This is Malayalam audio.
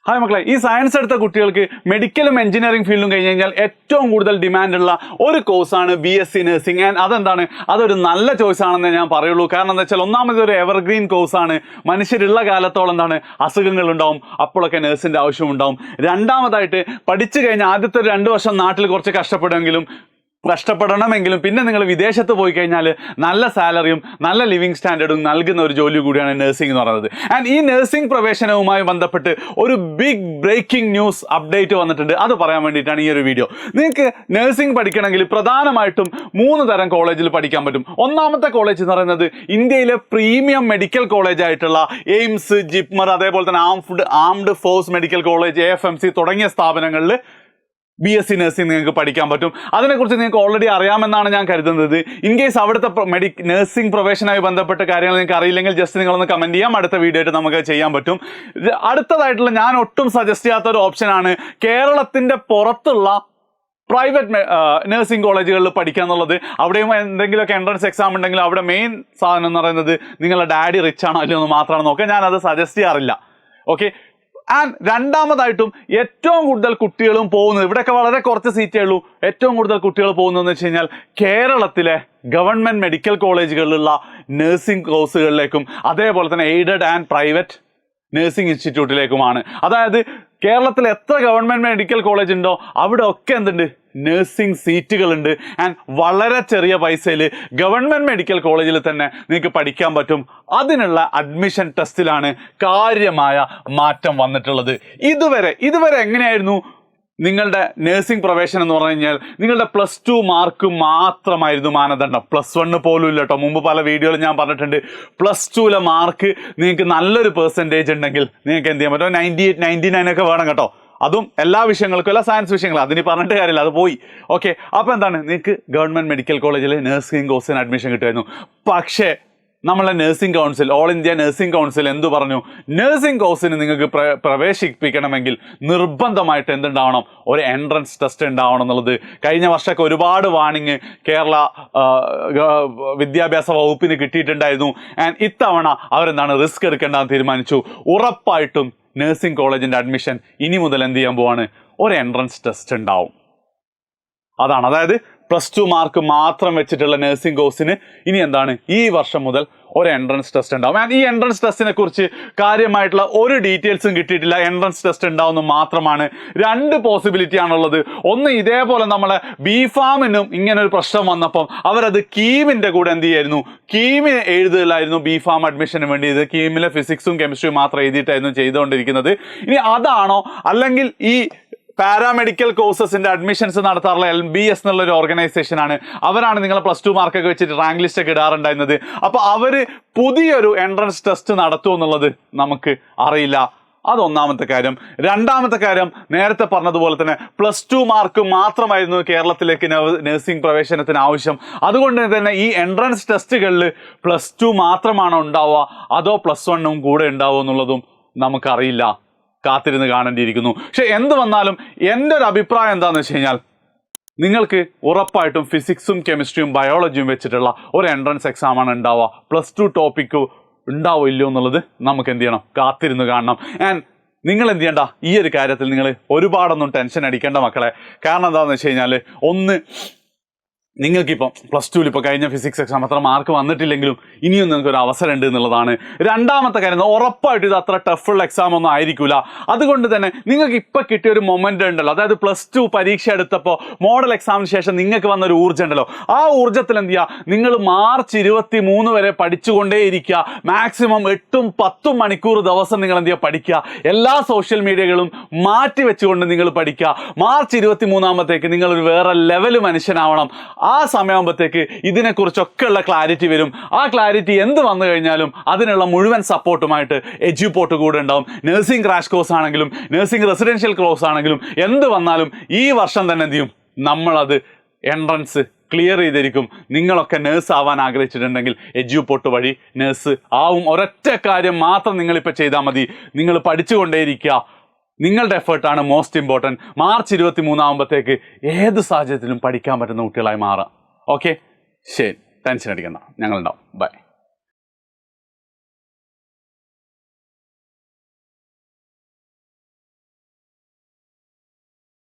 ഹായ് മക്കളെ, ഈ സയൻസ് എടുത്ത കുട്ടികൾക്ക് മെഡിക്കലും എഞ്ചിനീയറിംഗ് ഫീൽഡും കഴിഞ്ഞ് കഴിഞ്ഞാൽ ഏറ്റവും കൂടുതൽ ഡിമാൻഡുള്ള ഒരു കോഴ്സാണ് BSc നഴ്സിംഗ്. ആൻഡ് അതെന്താണ്, അതൊരു നല്ല ചോയ്സ് ആണെന്ന് ഞാൻ പറയുള്ളൂ. കാരണം എന്താ വെച്ചാൽ ഒന്നാമത് ഒരു എവർഗ്രീൻ കോഴ്സാണ്. മനുഷ്യരുള്ള കാലത്തോളം എന്താണ് അസുഖങ്ങൾ ഉണ്ടാവും, അപ്പോഴൊക്കെ നഴ്സിൻ്റെ ആവശ്യമുണ്ടാവും. രണ്ടാമതായിട്ട് പഠിച്ചു കഴിഞ്ഞാൽ ആദ്യത്തെ 2 വർഷം നാട്ടിൽ കുറച്ച് കഷ്ടപ്പെടണമെങ്കിലും പിന്നെ നിങ്ങൾ വിദേശത്ത് പോയി കഴിഞ്ഞാൽ നല്ല സാലറിയും നല്ല ലിവിങ് സ്റ്റാൻഡേർഡും നൽകുന്ന ഒരു ജോലി കൂടിയാണ് നഴ്സിംഗ് എന്ന് പറയുന്നത്. ആൻഡ് ഈ നഴ്സിംഗ് പ്രവേശനവുമായി ബന്ധപ്പെട്ട് ഒരു ബിഗ് ബ്രേക്കിംഗ് ന്യൂസ് അപ്ഡേറ്റ് വന്നിട്ടുണ്ട്. അത് പറയാൻ വേണ്ടിയിട്ടാണ് ഈ ഒരു വീഡിയോ. നിങ്ങൾക്ക് നഴ്സിംഗ് പഠിക്കണമെങ്കിൽ പ്രധാനമായിട്ടും 3 തരം കോളേജിൽ പഠിക്കാൻ പറ്റും. ഒന്നാമത്തെ കോളേജ് എന്ന് പറയുന്നത് ഇന്ത്യയിലെ പ്രീമിയം മെഡിക്കൽ കോളേജ് ആയിട്ടുള്ള എയിംസ്, ജിപ്മർ, അതേപോലെ തന്നെ armed force medical college, AFMC തുടങ്ങിയ സ്ഥാപനങ്ങളിൽ BSc നഴ്സിംഗ് നിങ്ങൾക്ക് പഠിക്കാൻ പറ്റും. അതിനെക്കുറിച്ച് നിങ്ങൾക്ക് ഓൾറെഡി അറിയാമെന്നാണ് ഞാൻ കരുതുന്നത്. ഇൻ കേസ് അവിടുത്തെ നഴ്സിംഗ് പ്രൊഫഷനുമായി ബന്ധപ്പെട്ട കാര്യങ്ങൾ നിങ്ങൾക്ക് അറിയില്ലെങ്കിൽ ജസ്റ്റ് നിങ്ങളൊന്ന് കമൻറ്റ് ചെയ്യാം. അടുത്ത വീഡിയോ ആയിട്ട് നമുക്ക് ചെയ്യാൻ പറ്റും. അടുത്തതായിട്ടുള്ള ഞാൻ ഒട്ടും സജസ്റ്റ് ചെയ്യാത്ത ഒരു ഓപ്ഷനാണ് കേരളത്തിൻ്റെ പുറത്തുള്ള പ്രൈവറ്റ് നഴ്സിംഗ് കോളേജുകളിൽ പഠിക്കുക എന്നുള്ളത്. അവിടെയും എന്തെങ്കിലുമൊക്കെ എൻട്രൻസ് എക്സാം ഉണ്ടെങ്കിൽ അവിടെ മെയിൻ സാധനം എന്ന് പറയുന്നത് നിങ്ങളുടെ ഡാഡി റിച്ച് ആണോ അല്ലയോ എന്ന് മാത്രമാണ് നോക്കുക. ഞാനത് സജസ്റ്റ് ചെയ്യാറില്ല. ഓക്കെ. ആൻഡ് രണ്ടാമതായിട്ടും ഏറ്റവും കൂടുതൽ കുട്ടികളും പോകുന്നത്, ഇവിടെയൊക്കെ വളരെ കുറച്ച് സീറ്റേ ഉള്ളൂ, ഏറ്റവും കൂടുതൽ കുട്ടികൾ പോകുന്നതെന്ന് വെച്ച് കഴിഞ്ഞാൽ കേരളത്തിലെ ഗവൺമെൻറ് മെഡിക്കൽ കോളേജുകളിലുള്ള നഴ്സിംഗ് കോഴ്സുകളിലേക്കും അതേപോലെ തന്നെ എയ്ഡഡ് ആൻഡ് പ്രൈവറ്റ് നഴ്സിംഗ് ഇൻസ്റ്റിറ്റ്യൂട്ടിലേക്കുമാണ്. അതായത് കേരളത്തിൽ എത്ര ഗവൺമെൻറ് മെഡിക്കൽ കോളേജ് ഉണ്ടോ അവിടെ ഒക്കെ എന്തുണ്ട്, നഴ്സിംഗ് സീറ്റുകളുണ്ട്. ആൻഡ് വളരെ ചെറിയ പൈസയിൽ ഗവൺമെൻറ് മെഡിക്കൽ കോളേജിൽ തന്നെ നിങ്ങൾക്ക് പഠിക്കാൻ പറ്റും. അതിനുള്ള അഡ്മിഷൻ ടെസ്റ്റിലാണ് കാര്യമായ മാറ്റം വന്നിട്ടുള്ളത്. ഇതുവരെ എങ്ങനെയായിരുന്നു നിങ്ങളുടെ നഴ്സിംഗ് പ്രവേശനം എന്ന് പറഞ്ഞു കഴിഞ്ഞാൽ നിങ്ങളുടെ +2 മാർക്ക് മാത്രമായിരുന്നു മാനദണ്ഡം. +1 പോലും ഇല്ല കേട്ടോ. മുമ്പ് പല വീഡിയോയിലും ഞാൻ പറഞ്ഞിട്ടുണ്ട്, +2 മാർക്ക് നിങ്ങൾക്ക് നല്ലൊരു പെർസെൻറ്റേജ് ഉണ്ടെങ്കിൽ നിങ്ങൾക്ക് എന്ത് ചെയ്യാൻ പറ്റും, 98, 99 ഒക്കെ വേണം കേട്ടോ. അതും എല്ലാ വിഷയങ്ങൾക്കും അല്ല, സയൻസ് വിഷയങ്ങൾ അതിന് പറഞ്ഞിട്ട് കാര്യമില്ല, അത് പോയി. ഓക്കെ. അപ്പോൾ എന്താണ്, നിങ്ങൾക്ക് ഗവൺമെൻറ് മെഡിക്കൽ കോളേജിൽ നഴ്സിംഗ് കോഴ്സിന് അഡ്മിഷൻ കിട്ടുമായിരുന്നു. പക്ഷേ നമ്മളെ nursing council, all India nursing council എന്തു പറഞ്ഞു, നഴ്സിംഗ് കോഴ്സിന് നിങ്ങൾക്ക് പ്രവേശിപ്പിക്കണമെങ്കിൽ നിർബന്ധമായിട്ട് എന്തുണ്ടാവണം, ഒരു എൻട്രൻസ് ടെസ്റ്റ് ഉണ്ടാവണം എന്നുള്ളത്. കഴിഞ്ഞ വർഷമൊക്കെ ഒരുപാട് വാണിംഗ് കേരള വിദ്യാഭ്യാസ വകുപ്പിന് കിട്ടിയിട്ടുണ്ടായിരുന്നു. ആൻഡ് ഇത്തവണ അവരെന്താണ് റിസ്ക് എടുക്കേണ്ടതെന്ന് തീരുമാനിച്ചു. ഉറപ്പായിട്ടും നഴ്സിംഗ് കോളേജിൻ്റെ അഡ്മിഷൻ ഇനി മുതൽ എന്ത് ചെയ്യാൻ പോവാണ്, ഒരു എൻട്രൻസ് ടെസ്റ്റ് ഉണ്ടാവും. അതാണ്, അതായത് +2 മാർക്ക് മാത്രം വെച്ചിട്ടുള്ള നഴ്സിംഗ് കോഴ്സിന് ഇനി എന്താണ്, ഈ വർഷം മുതൽ ഒരു എൻട്രൻസ് ടെസ്റ്റ് ഉണ്ടാവും. ആൻഡ് ഈ എൻട്രൻസ് ടെസ്റ്റിനെ കുറിച്ച് കാര്യമായിട്ടുള്ള ഒരു ഡീറ്റെയിൽസും കിട്ടിയിട്ടില്ല. എൻട്രൻസ് ടെസ്റ്റ് ഉണ്ടാവുന്ന മാത്രമാണ്. 2 പോസിബിലിറ്റി ആണുള്ളത്. ഒന്ന്, ഇതേപോലെ നമ്മളെ BPharmനും ഇങ്ങനെ ഒരു പ്രശ്നം വന്നപ്പം അവരത് കീമിൻ്റെ കൂടെ എന്ത് ചെയ്യായിരുന്നു, കീമ് എഴുതില്ലായിരുന്നു BPharm അഡ്മിഷന് വേണ്ടി. ഇത് കീമിലെ ഫിസിക്സും കെമിസ്ട്രിയും മാത്രം എഴുതിയിട്ടായിരുന്നു ചെയ്തുകൊണ്ടിരിക്കുന്നത്. ഇനി അതാണോ, അല്ലെങ്കിൽ ഈ പാരാമെഡിക്കൽ കോഴ്സസിൻ്റെ അഡ്മിഷൻസ് നടത്താറുള്ള LBS എന്നുള്ളൊരു ഓർഗനൈസേഷനാണ്. അവരാണ് നിങ്ങളെ +2 മാർക്കൊക്കെ വെച്ചിട്ട് റാങ്ക് ലിസ്റ്റ് ഒക്കെ ഇടാറുണ്ടായിരുന്നത്. അപ്പോൾ അവർ പുതിയൊരു എൻട്രൻസ് ടെസ്റ്റ് നടത്തുമോ എന്നുള്ളത് നമുക്ക് അറിയില്ല. അതൊന്നാമത്തെ കാര്യം. രണ്ടാമത്തെ കാര്യം, നേരത്തെ പറഞ്ഞതുപോലെ തന്നെ +2 മാർക്ക് മാത്രമായിരുന്നു കേരളത്തിലേക്ക് നഴ്സിംഗ് പ്രവേശനത്തിന് ആവശ്യം. അതുകൊണ്ട് തന്നെ ഈ എൻട്രൻസ് ടെസ്റ്റുകളിൽ +2 മാത്രമാണോ ഉണ്ടാവുക അതോ +1 കൂടെ ഉണ്ടാവുമോ എന്നുള്ളതും നമുക്കറിയില്ല. കാത്തിരുന്ന് കാണേണ്ടിയിരിക്കുന്നു. പക്ഷെ എന്ത് വന്നാലും എൻ്റെ ഒരു അഭിപ്രായം എന്താണെന്ന് വെച്ച് കഴിഞ്ഞാൽ, നിങ്ങൾക്ക് ഉറപ്പായിട്ടും ഫിസിക്സും കെമിസ്ട്രിയും ബയോളജിയും വെച്ചിട്ടുള്ള ഒരു എൻട്രൻസ് എക്സാമാണ് ഉണ്ടാവുക. +2 ടോപ്പിക്ക് ഉണ്ടാവോ ഇല്ലയോ എന്നുള്ളത് നമുക്ക് എന്ത് ചെയ്യണം, കാത്തിരുന്ന് കാണണം. ആൻഡ് നിങ്ങൾ എന്ത് ചെയ്യണ്ട, ഈ ഒരു കാര്യത്തിൽ നിങ്ങൾ ഒരുപാടൊന്നും ടെൻഷൻ അടിക്കേണ്ട മക്കളെ. കാരണം എന്താണെന്ന് വെച്ച് കഴിഞ്ഞാൽ, ഒന്ന്, നിങ്ങൾക്കിപ്പം +2 ഇപ്പോൾ കഴിഞ്ഞ ഫിസിക്സ് എക്സാം അത്ര മാർക്ക് വന്നിട്ടില്ലെങ്കിലും ഇനിയും നിങ്ങൾക്കൊരു അവസരം ഉണ്ട് എന്നുള്ളതാണ്. രണ്ടാമത്തെ കാര്യം, ഉറപ്പായിട്ട് ഇത് അത്ര ടഫുള്ള എക്സാം ഒന്നും ആയിരിക്കില്ല. അതുകൊണ്ട് തന്നെ നിങ്ങൾക്ക് ഇപ്പോൾ കിട്ടിയൊരു മൊമെൻ്റ് ഉണ്ടല്ലോ, അതായത് +2 പരീക്ഷ എടുത്തപ്പോൾ മോഡൽ എക്സാമിന് ശേഷം നിങ്ങൾക്ക് വന്നൊരു ഊർജ്ജം ഉണ്ടല്ലോ, ആ ഊർജ്ജത്തിൽ എന്ത് ചെയ്യുക, നിങ്ങൾ മാർച്ച് 23 വരെ പഠിച്ചുകൊണ്ടേയിരിക്കുക. മാക്സിമം 8-10 മണിക്കൂർ ദിവസം നിങ്ങൾ എന്ത് ചെയ്യുക, പഠിക്കുക. എല്ലാ സോഷ്യൽ മീഡിയകളും മാറ്റി വെച്ചുകൊണ്ട് നിങ്ങൾ പഠിക്കുക. മാർച്ച് 23 നിങ്ങളൊരു വേറെ ലെവൽ മനുഷ്യനാവണം. ആ സമയമാകുമ്പോഴത്തേക്ക് ഇതിനെക്കുറിച്ചൊക്കെയുള്ള ക്ലാരിറ്റി വരും. ആ ക്ലാരിറ്റി എന്ത് വന്നു കഴിഞ്ഞാലും അതിനുള്ള മുഴുവൻ സപ്പോർട്ടുമായിട്ട് എഡ്യൂപോർട്ട് കൂടെ ഉണ്ടാവും. നഴ്സിംഗ് ക്രാഷ് കോഴ്സ് ആണെങ്കിലും നഴ്സിംഗ് റെസിഡൻഷ്യൽ കോഴ്സ് ആണെങ്കിലും എന്ത് വന്നാലും ഈ വർഷം തന്നെ എന്ത് ചെയ്യും, നമ്മളത് എൻട്രൻസ് ക്ലിയർ ചെയ്തിരിക്കും. നിങ്ങളൊക്കെ നേഴ്സ് ആവാൻ ആഗ്രഹിച്ചിട്ടുണ്ടെങ്കിൽ എഡ്യൂപോർട്ട് വഴി നേഴ്സ് ആവും. ഒരൊറ്റ കാര്യം മാത്രം നിങ്ങളിപ്പോൾ ചെയ്താൽ മതി, നിങ്ങൾ പഠിച്ചുകൊണ്ടേയിരിക്കുക. നിങ്ങളുടെ എഫേർട്ടാണ് മോസ്റ്റ് ഇമ്പോർട്ടൻറ്റ്. മാർച്ച് 23 ഏത് സാഹചര്യത്തിലും പഠിക്കാൻ പറ്റുന്ന കുട്ടികളായി മാറാം. ഓക്കെ, ശരി, ടെൻഷൻ അടിക്കണ്ട, ഞങ്ങളുണ്ടാവും. ബൈ.